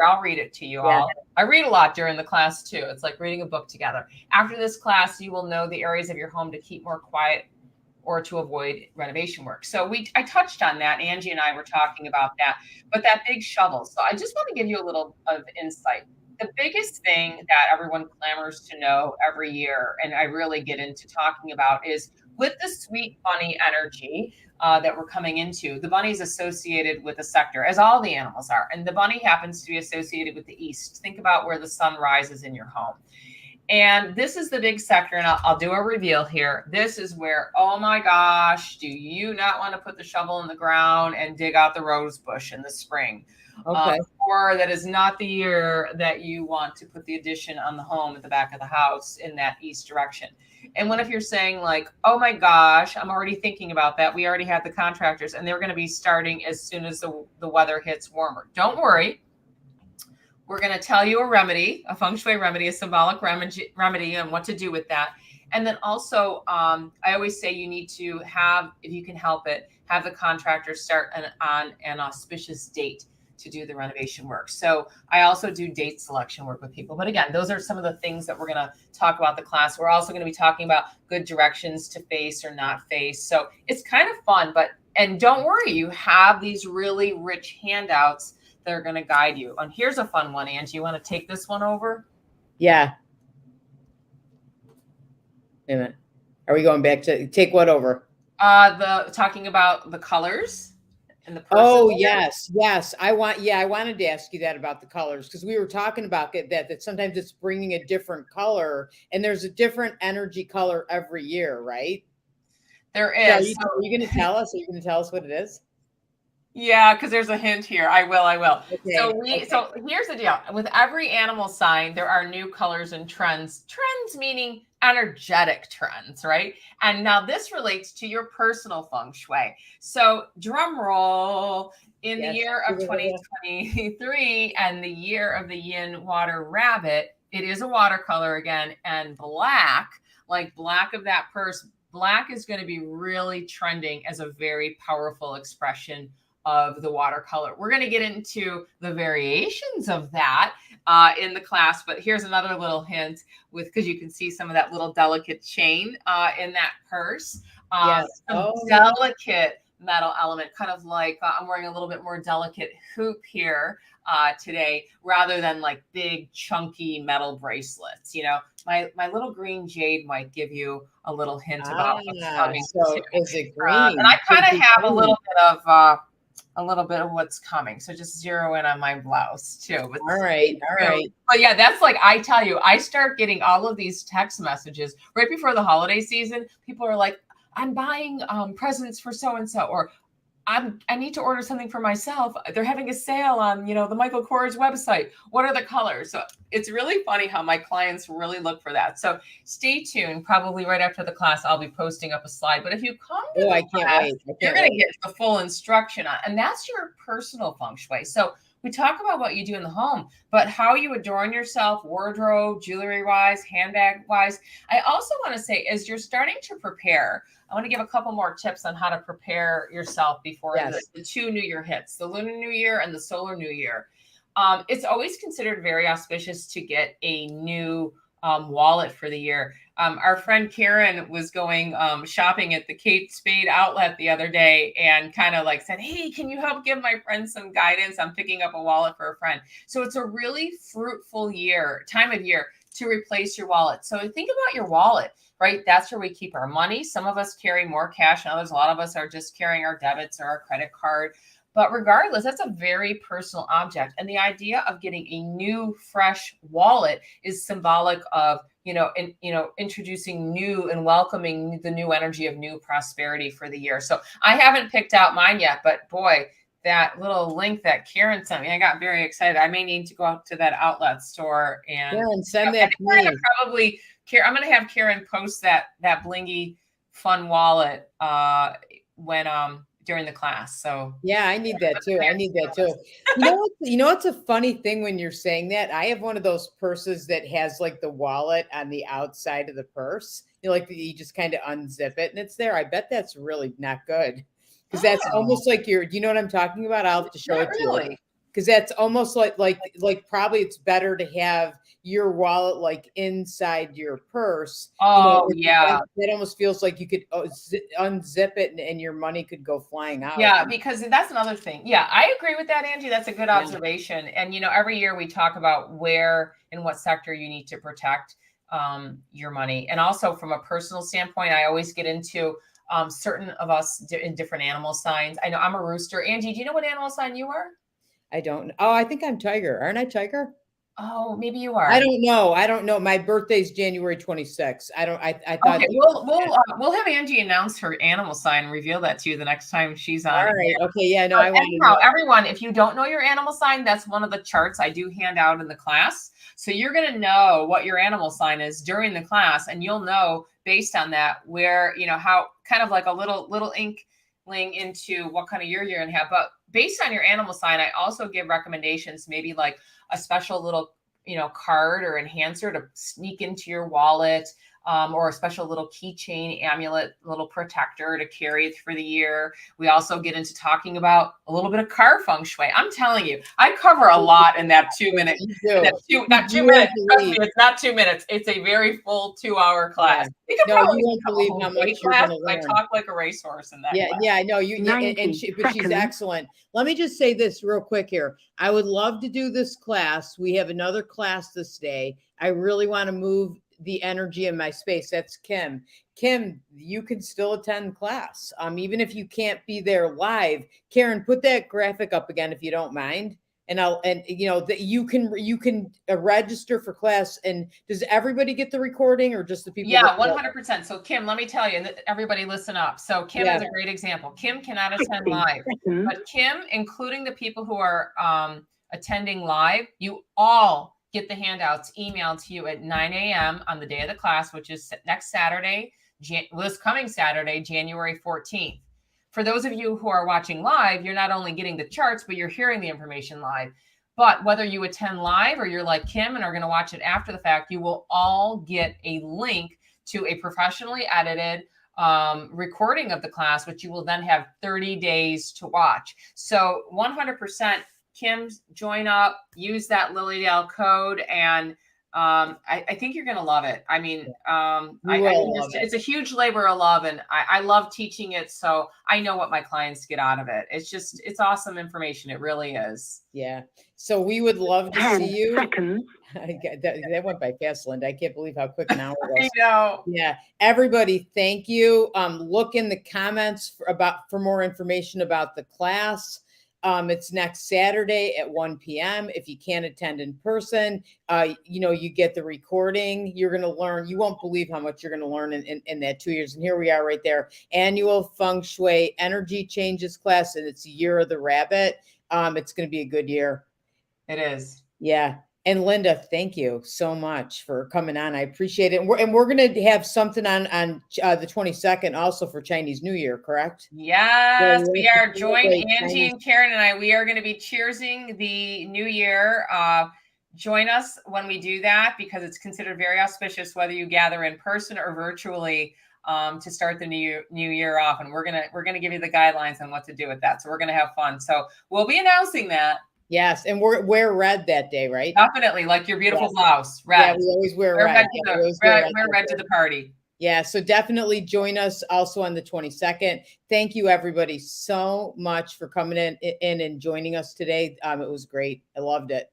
I'll read it to you all. I read a lot during the class too. It's like reading a book together. After this class, you will know the areas of your home to keep more quiet or to avoid renovation work. So I touched on that. Angie and I were talking about that, but that big shovel. So I just want to give you a little of insight. The biggest thing that everyone clamors to know every year, and I really get into talking about, is with the sweet bunny energy that we're coming into, the bunny is associated with the sector, as all the animals are. And the bunny happens to be associated with the east. Think about where the sun rises in your home. And this is the big sector, and I'll do a reveal here. This is where, oh my gosh, do you not want to put the shovel in the ground and dig out the rose bush in the spring? Okay. Or that is not the year that you want to put the addition on the home at the back of the house in that east direction. And what if you're saying like, oh my gosh, I'm already thinking about that. We already had the contractors and they're going to be starting as soon as the weather hits warmer. Don't worry. We're going to tell you a remedy, a Feng Shui remedy, a symbolic remedy, and what to do with that. And then also, I always say you need to have, if you can help it, have the contractor start on an auspicious date to do the renovation work. So I also do date selection work with people. But again, those are some of the things that we're going to talk about the class. We're also going to be talking about good directions to face or not face. So it's kind of fun, and don't worry, you have these really rich handouts that are going to guide you. And here's a fun one, Angie. You want to take this one over? Yeah. Wait a minute. Are we going back to take what over? Talking about the colors and the person. Oh, yes. I wanted to ask you that about the colors, because we were talking about that sometimes it's bringing a different color, and there's a different energy color every year, right? There is. So are you going to tell us? Are you going to tell us what it is? Yeah, because there's a hint here. I will. Okay. So here's the deal. With every animal sign, there are new colors and trends. Trends meaning energetic trends, right? And now this relates to your personal feng shui. So drum roll, in the year of 2023 and the year of the yin water rabbit, it is a watercolor again, and black, like black of that purse, black is going to be really trending as a very powerful expression of the watercolor. We're going to get into the variations of that in the class, but here's another little hint because you can see some of that little delicate chain in that purse. Delicate metal element, kind of like I'm wearing a little bit more delicate hoop here today, rather than like big chunky metal bracelets. You know, my little green jade might give you a little hint about what's coming. So is it green? And I kind of have a little bit of what's coming. So just zero in on my blouse too. But all right. But yeah, that's like, I tell you, I start getting all of these text messages right before the holiday season. People are like, I'm buying presents for so-and-so, or I need to order something for myself. They're having a sale on, the Michael Kors website. What are the colors? So it's really funny how my clients really look for that. So stay tuned. Probably right after the class, I'll be posting up a slide. But if you come to the class, you're going to get the full instruction on, and that's your personal feng shui. So we talk about what you do in the home, but how you adorn yourself, wardrobe, jewelry-wise, handbag-wise. I also want to say, as you're starting to prepare, I want to give a couple more tips on how to prepare yourself before the two New Year hits, the Lunar New Year and the Solar New Year. It's always considered very auspicious to get a new wallet for the year. Our friend Karen was going shopping at the Kate Spade outlet the other day and kind of like said, hey, can you help give my friend some guidance? I'm picking up a wallet for a friend. So it's a really fruitful time of year to replace your wallet. So think about your wallet, right? That's where we keep our money. Some of us carry more cash and others, a lot of us are just carrying our debits or our credit card. But regardless, that's a very personal object. And the idea of getting a new, fresh wallet is symbolic of, introducing new and welcoming the new energy of new prosperity for the year. So I haven't picked out mine yet, but boy, that little link that Karen sent me, I got very excited. I may need to go out to that outlet store and Karen, send that to me. I'm going to have Karen post that blingy fun wallet during the class. So yeah, I need that too. You know what's a funny thing when you're saying that? I have one of those purses that has like the wallet on the outside of the purse. You just kind of unzip it and it's there. I bet that's really not good. Because that's almost like do you know what I'm talking about? I'll have to show it to you. Because that's almost like probably it's better to have your wallet like inside your purse. Oh, that almost feels like you could unzip it and your money could go flying out. Yeah, because that's another thing. Yeah, I agree with that, Angie. That's a good observation. And every year we talk about where and what sector you need to protect. your money. And also from a personal standpoint, I always get into certain of us in different animal signs. I know I'm a rooster. Angie, do you know what animal sign you are? I don't. Oh, I think I'm Tiger. Aren't I Tiger? Oh, maybe you are. I don't know. My birthday's January 26th. I thought. Okay, we'll have Angie announce her animal sign and reveal that to you the next time she's on. All right. Okay. Yeah. No, But I want to anyhow, know. everyone, if you don't know your animal sign, that's one of the charts I do hand out in the class. So you're going to know what your animal sign is during the class, and you'll know based on that where, how kind of like a little inkling into what kind of year you're going to have. But based on your animal sign, I also give recommendations, maybe like a special little, card or enhancer to sneak into your wallet, or a special little keychain, amulet, little protector to carry it for the year. We also get into talking about a little bit of car feng shui. I'm telling you, I cover a lot in that 2 minute. Not 2 minutes. Trust me, it's not 2 minutes. It's a very full 2-hour class. Yeah. You won't believe how much you're going to learn. I talk like a racehorse in that. Yeah, class. yeah, I know you. But she's excellent. Let me just say this real quick here. I would love to do this class. We have another class this day. I really want to move the energy in my space. That's Kim. Kim, you can still attend class. Even if you can't be there live. Karen, put that graphic up again if you don't mind. And that you can register for class. And does everybody get the recording or just the people? Yeah, 100%. So Kim, let me tell you, and everybody listen up. So Kim is a great example. Kim cannot attend live, but Kim, including the people who are attending live, you all get the handouts emailed to you at 9 a.m. on the day of the class, which is next Saturday, this coming Saturday, January 14th. For those of you who are watching live, you're not only getting the charts, but you're hearing the information live. But whether you attend live or you're like Kim and are going to watch it after the fact, you will all get a link to a professionally edited recording of the class, which you will then have 30 days to watch. So 100%, Kim, join up, use that Lily Dale code, and I think you're going to love it. I mean, it's a huge labor of love, and I love teaching it. So I know what my clients get out of it. It's awesome information. It really is. Yeah. So we would love to 10 see you. seconds. That went by fast, Linda. I can't believe how quick an hour was. I know. Yeah. Everybody, thank you. Look in the comments for more information about the class. It's next Saturday at 1 p.m. If you can't attend in person, you get the recording. You're going to learn. You won't believe how much you're going to learn in that 2 years. And here we are right there. Annual Feng Shui Energy Changes class, and it's Year of the Rabbit. It's going to be a good year. It is. Yeah. And Linda, thank you so much for coming on. I appreciate it. And we're going to have something on the 22nd also for Chinese New Year, correct? Yes, we are joined. Angie and Karen and I, we are going to be cheersing the new year. Join us when we do that, because it's considered very auspicious whether you gather in person or virtually to start the new year off. And we're gonna give you the guidelines on what to do with that. So we're gonna have fun. So we'll be announcing that. Yes, and wear red that day, right? Definitely, like your beautiful blouse, red. Yeah, we always wear red. Wear red to the party. Yeah, so definitely join us also on the 22nd. Thank you, everybody, so much for coming in and joining us today. It was great. I loved it.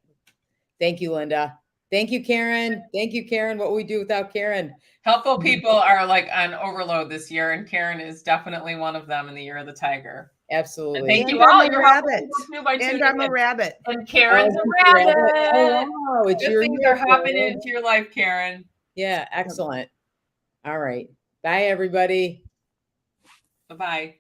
Thank you, Linda. Thank you, Karen. Thank you, Karen. What would we do without Karen? Helpful people are like on overload this year, and Karen is definitely one of them in the Year of the Tiger. Absolutely. And thank you I'm all. a rabbit. And I'm a rabbit. And Karen's a rabbit. Oh, wow. It's Good your things year, are hopping Karen. into your life, Karen. Yeah, excellent. All right. Bye, everybody. Bye-bye.